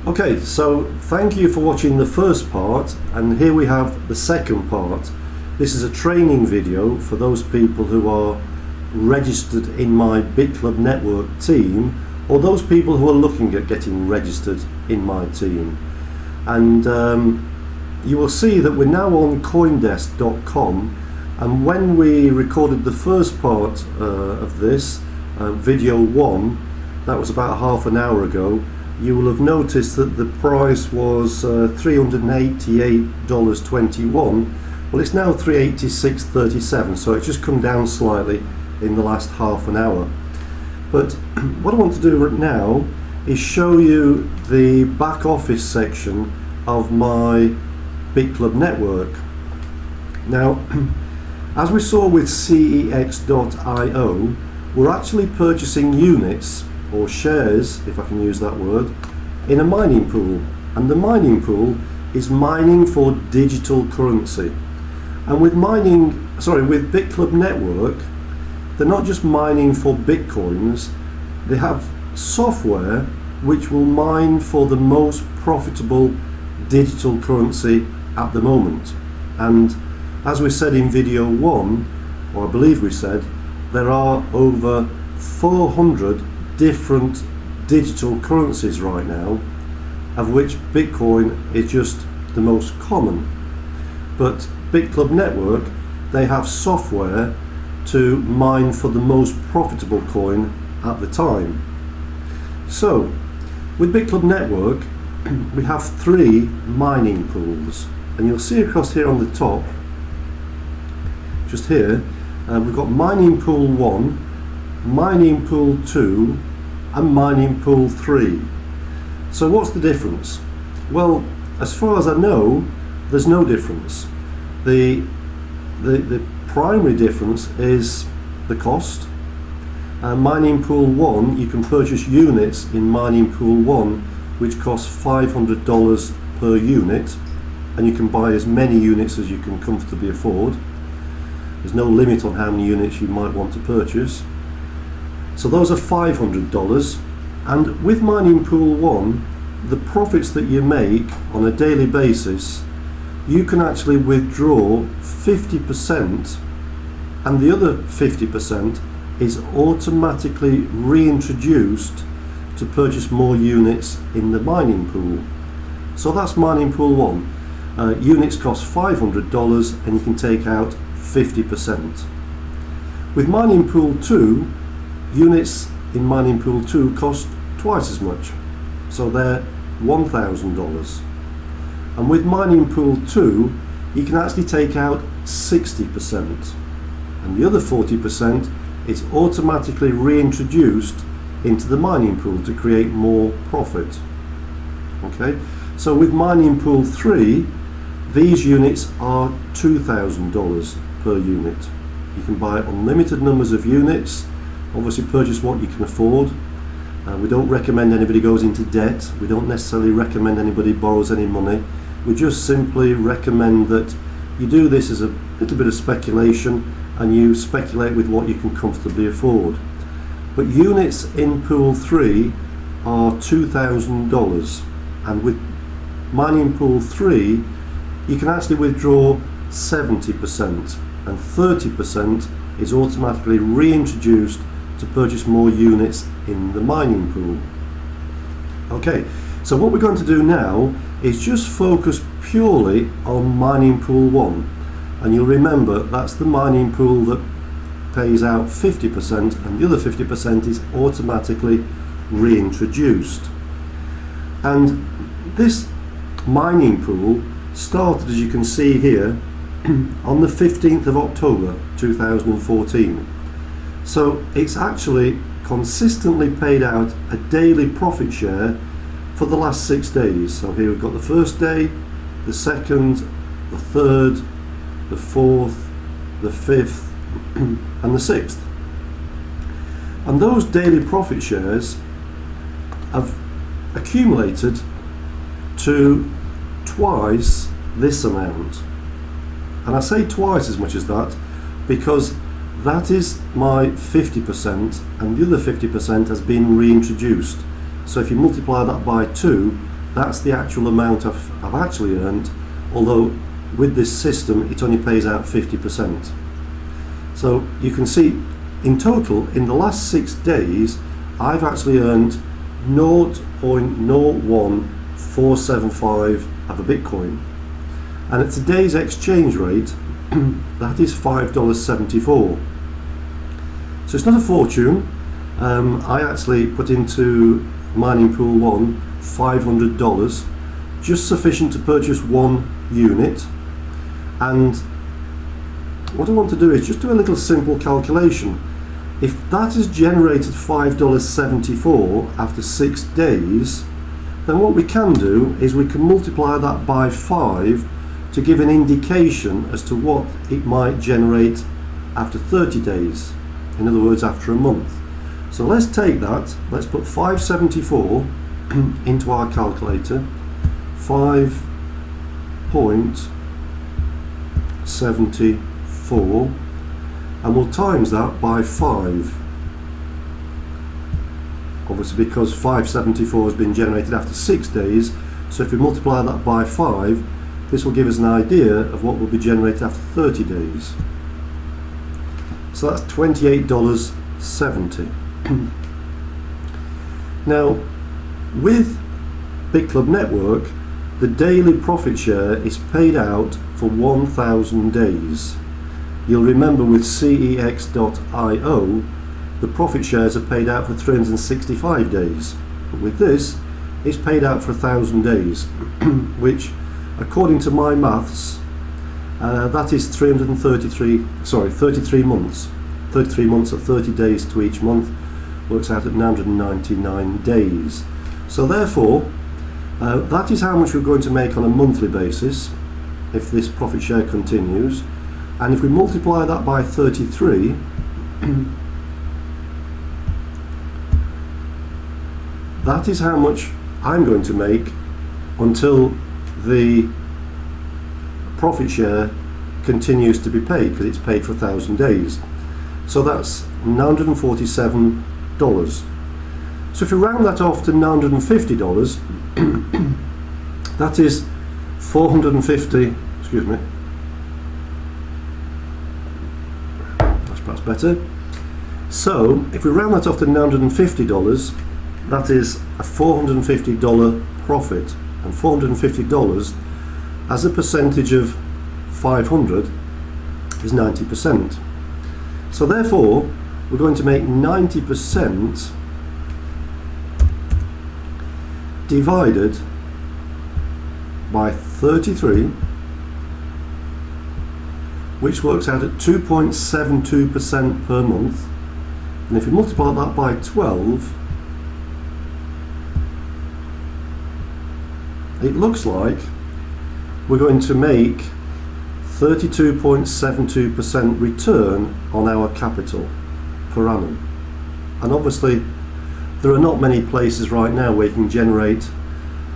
Okay, so thank you for watching the first part, and here we have the second part. This is a training video for those people who are registered in my BitClub network team, or those people who are looking at getting registered in my team. And you will see that we're now on coindesk.com, and when we recorded the first part of this, video 1, that was about half an hour ago, you will have noticed that the price was $388.21. Well, it's now $386.37, so it's just come down slightly in the last half an hour. But what I want to do right now is show you the back office section of my BitClub network. Now, as we saw with cex.io, we're actually purchasing units or shares, if I can use that word, in a mining pool, and the mining pool is mining for digital currency. And with BitClub network, they're not just mining for bitcoins, they have software which will mine for the most profitable digital currency at the moment. And as we said in video 1, or I believe we said, there are over 400 different digital currencies right now, of which Bitcoin is just the most common. But BitClub network, they have software to mine for the most profitable coin at the time. So with BitClub network, we have 3 mining pools, and you'll see across here on the top, just here, we've got mining pool 1, mining pool 2 and mining pool 3. So what's the difference? Well, as far as I know, there's no difference. The primary difference is the cost. Mining pool 1, you can purchase units in mining pool 1 which cost $500 per unit, and you can buy as many units as you can comfortably afford. There's no limit on how many units you might want to purchase. So those are $500, and with mining pool 1, the profits that you make on a daily basis, you can actually withdraw 50%, and the other 50% is automatically reintroduced to purchase more units in the mining pool. So that's mining pool 1. Units cost $500 and you can take out 50%. With mining pool 2, units in mining pool 2 cost twice as much, so they're $1,000. And with mining pool 2, you can actually take out 60%, and the other 40% is automatically reintroduced into the mining pool to create more profit. Okay, so with mining pool 3, these units are $2,000 per unit. You can buy unlimited numbers of units, obviously purchase what you can afford. We don't recommend anybody goes into debt. We don't necessarily recommend anybody borrows any money. We just simply recommend that you do this as a little bit of speculation, and you speculate with what you can comfortably afford. But units in pool 3 are $2,000, and with mining pool 3 you can actually withdraw 70%, and 30% is automatically reintroduced to purchase more units in the mining pool. Okay, so what we're going to do now is just focus purely on mining pool 1, and you'll remember that's the mining pool that pays out 50%, and the other 50% is automatically reintroduced. And this mining pool started, as you can see here, on the 15th of October 2014. So it's actually consistently paid out a daily profit share for the last 6 days. So here we've got the first day, the second, the third, the fourth, the fifth and the sixth. And those daily profit shares have accumulated to twice this amount. And I say twice as much as that because that is my 50%, and the other 50% has been reintroduced. So if you multiply that by 2, that's the actual amount I've actually earned, although with this system it only pays out 50%. So you can see in total in the last 6 days I've actually earned 0.01475 of a Bitcoin, and at today's exchange rate that is $5.74. So it's not a fortune. I actually put into Mining Pool 1 $500, just sufficient to purchase 1 unit. And what I want to do is just do a little simple calculation. If that has generated $5.74 after 6 days, then what we can do is we can multiply that by 5 to give an indication as to what it might generate after 30 days. In other words, after a month. So let's take that, let's put 574 into our calculator, 5.74, and we'll times that by 5. Obviously because 574 has been generated after 6 days, so if we multiply that by 5, this will give us an idea of what will be generated after 30 days. So that's $28.70. Now, with BitClub Network, the daily profit share is paid out for 1,000 days. You'll remember with CEX.io, the profit shares are paid out for 365 days. But with this, it's paid out for 1,000 days, which, according to my maths, that is 33 months. 33 months at 30 days to each month works out at 999 days. So therefore, that is how much we're going to make on a monthly basis if this profit share continues. And if we multiply that by 33, that is how much I'm going to make until the profit share continues to be paid, because it's paid for 1,000 days. So that's $947. So if you round that off to $950, that is 450, excuse me, that's perhaps better. So if we round that off to $950, that is a $450 profit, and $450 as a percentage of 500 is 90%. So therefore, we're going to make 90% divided by 33, which works out at 2.72% per month. And if you multiply that by 12, it looks like we're going to make 32.72% return on our capital per annum. And obviously there are not many places right now where you can generate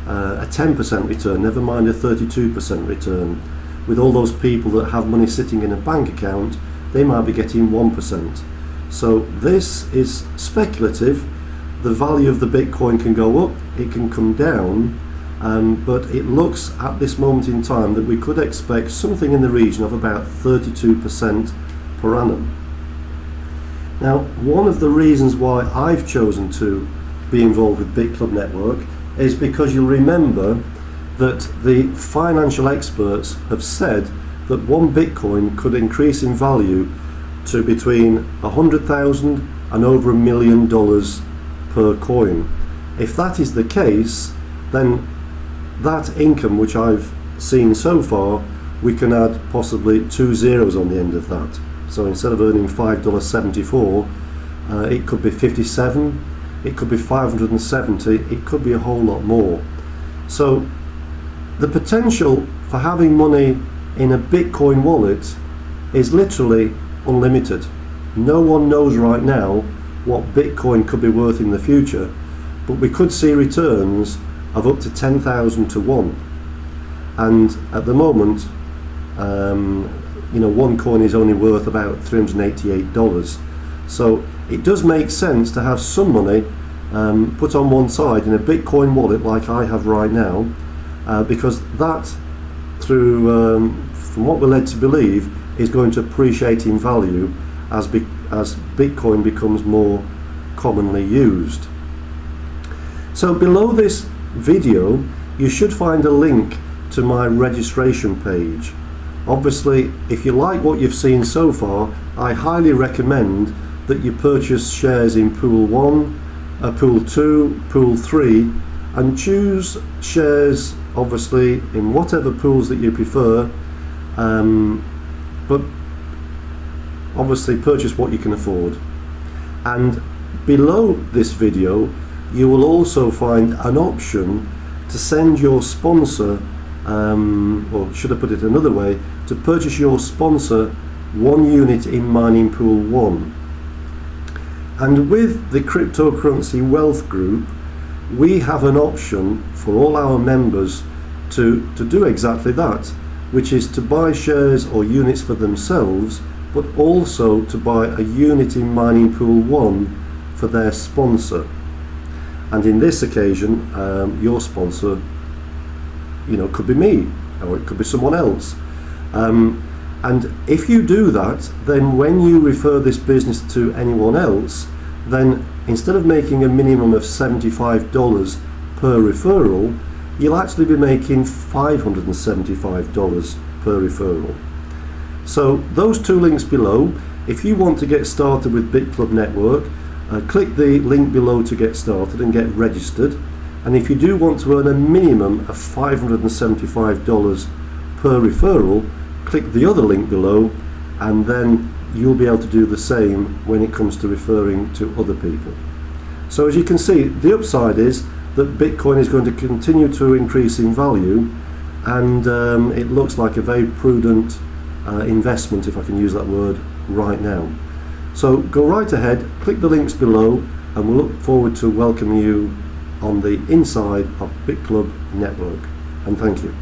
a 10% return, never mind a 32% return. With all those people that have money sitting in a bank account, they might be getting 1%. So this is speculative. The value of the Bitcoin can go up, it can come down, but it looks at this moment in time that we could expect something in the region of about 32% per annum. Now, one of the reasons why I've chosen to be involved with BitClub Network is because you'll remember that the financial experts have said that one Bitcoin could increase in value to between $100,000 and over $1 million per coin. If that is the case, then that income which I've seen so far, we can add possibly 2 zeros on the end of that. So instead of earning $5.74, it could be 57, it could be 570, it could be a whole lot more. So the potential for having money in a Bitcoin wallet is literally unlimited. No one knows right now what Bitcoin could be worth in the future, but we could see returns of up to 10,000 to 1. And at the moment, one coin is only worth about $388. So it does make sense to have some money put on one side in a Bitcoin wallet like I have right now, because that, through from what we're led to believe, is going to appreciate in value as Bitcoin becomes more commonly used. So below this video you should find a link to my registration page. Obviously, if you like what you've seen so far, I highly recommend that you purchase shares in Pool 1, Pool 2, Pool 3, and choose shares obviously in whatever pools that you prefer, but obviously purchase what you can afford. And below this video you will also find an option to send your sponsor, or should I put it another way, to purchase your sponsor 1 unit in mining pool 1. And with the Cryptocurrency Wealth Group, we have an option for all our members to do exactly that, which is to buy shares or units for themselves, but also to buy a unit in mining pool 1 for their sponsor. And in this occasion, your sponsor, could be me, or it could be someone else. And if you do that, then when you refer this business to anyone else, then instead of making a minimum of $75 per referral, you'll actually be making $575 per referral. So those two links below. If you want to get started with BitClub Network, click the link below to get started and get registered. And if you do want to earn a minimum of $575 per referral, click the other link below, and then you'll be able to do the same when it comes to referring to other people. So as you can see, the upside is that Bitcoin is going to continue to increase in value, and it looks like a very prudent investment, if I can use that word, right now. So go right ahead, click the links below, and we'll look forward to welcoming you on the inside of BitClub Network. And thank you.